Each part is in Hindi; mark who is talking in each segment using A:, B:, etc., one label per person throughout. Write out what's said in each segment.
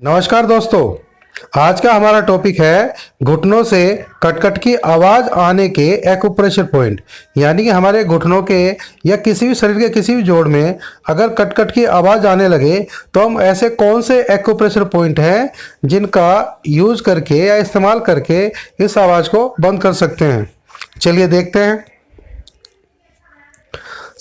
A: नमस्कार दोस्तों, आज का हमारा टॉपिक है घुटनों से कटकट की आवाज़ आने के एक्यूप्रेशर पॉइंट। यानी कि हमारे घुटनों के या किसी भी शरीर के किसी भी जोड़ में अगर कटकट की आवाज़ आने लगे तो हम ऐसे कौन से एक्यूप्रेशर पॉइंट हैं जिनका यूज़ करके या इस्तेमाल करके इस आवाज़ को बंद कर सकते हैं। चलिए देखते हैं।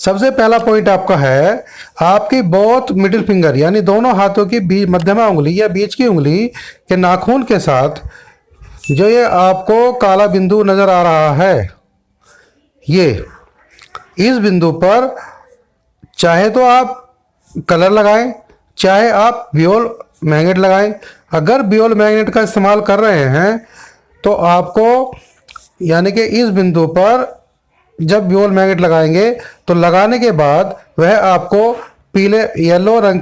A: सबसे पहला पॉइंट आपका है आपकी बोथ मिडिल फिंगर यानी दोनों हाथों की मध्यमा उंगली या बीच की उंगली के नाखून के साथ जो ये आपको काला बिंदु नजर आ रहा है, ये इस बिंदु पर चाहे तो आप कलर लगाएं, चाहे आप बियोल मैग्नेट लगाएं। अगर बियोल मैग्नेट का इस्तेमाल कर रहे हैं तो आपको यानी कि इस बिंदु पर जब बियोल मैग्नेट लगाएंगे तो लगाने के बाद वह आपको पीले येलो रंग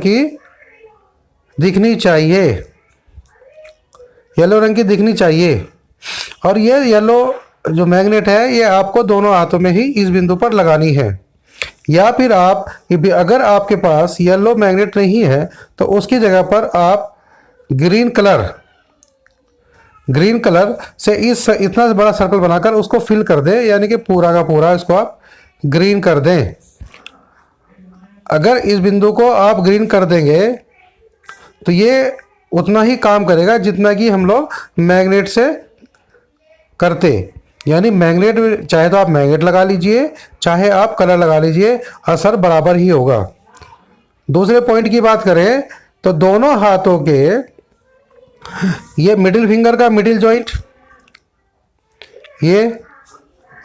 A: की दिखनी चाहिए, येलो रंग की दिखनी चाहिए। और ये येलो जो मैग्नेट है ये आपको दोनों हाथों में ही इस बिंदु पर लगानी है। या फिर आप अगर आपके पास येलो मैग्नेट नहीं है तो उसकी जगह पर आप ग्रीन कलर से इतना बड़ा सर्कल बनाकर उसको फिल कर दें, यानी कि पूरा का पूरा इसको आप ग्रीन कर दें। अगर इस बिंदु को आप ग्रीन कर देंगे तो ये उतना ही काम करेगा जितना कि हम लोग मैग्नेट से करते। यानी मैग्नेट चाहे तो आप मैग्नेट लगा लीजिए, चाहे आप कलर लगा लीजिए, असर बराबर ही होगा। दूसरे पॉइंट की बात करें तो दोनों हाथों के ये मिडिल फिंगर का मिडिल जॉइंट ये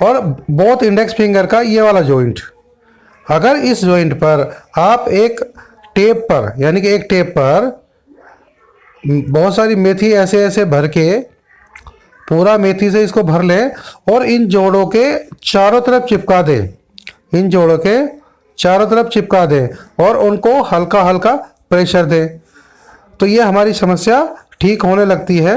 A: और बोथ इंडेक्स फिंगर का ये वाला जॉइंट, अगर इस जॉइंट पर आप एक टेप पर यानी कि एक टेप पर बहुत सारी मेथी ऐसे ऐसे भर के पूरा मेथी से इसको भर लें और इन जोड़ों के चारों तरफ चिपका दें, इन जोड़ों के चारों तरफ चिपका दें और उनको हल्का हल्का प्रेशर दें तो ये हमारी समस्या ठीक होने लगती है।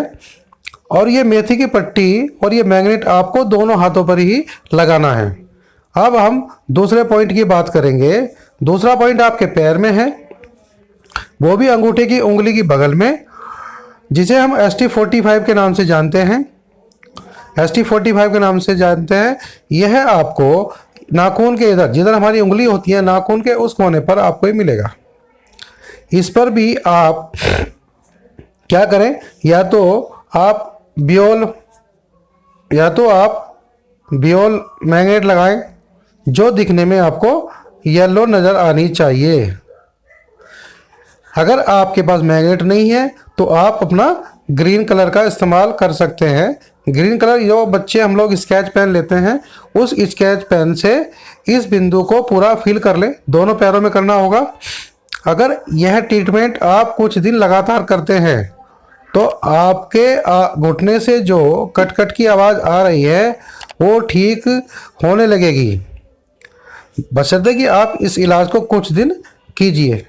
A: और ये मेथी की पट्टी और ये मैग्नेट आपको दोनों हाथों पर ही लगाना है। अब हम दूसरे पॉइंट की बात करेंगे। दूसरा पॉइंट आपके पैर में है, वो भी अंगूठे की उंगली की बगल में, जिसे हम ST45 के नाम से जानते हैं। ST45 के नाम से जानते हैं। यह आपको नाखून के इधर जिधर हमारी उंगली होती है नाखून के उस कोने पर आपको ही मिलेगा। इस पर भी आप क्या करें, या तो आप बियोल मैग्नेट लगाएं जो दिखने में आपको येलो नज़र आनी चाहिए। अगर आपके पास मैग्नेट नहीं है तो आप अपना ग्रीन कलर का इस्तेमाल कर सकते हैं। ग्रीन कलर जो बच्चे हम लोग स्केच पेन लेते हैं उस स्केच पेन से इस बिंदु को पूरा फिल कर लें, दोनों पैरों में करना होगा। अगर यह ट्रीटमेंट आप कुछ दिन लगातार करते हैं तो आपके घुटने से जो कटकट की आवाज़ आ रही है वो ठीक होने लगेगी, बशर्ते कि आप इस इलाज को कुछ दिन कीजिए।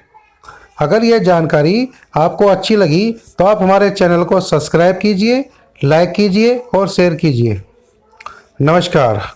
A: अगर यह जानकारी आपको अच्छी लगी तो आप हमारे चैनल को सब्सक्राइब कीजिए, लाइक कीजिए और शेयर कीजिए। नमस्कार।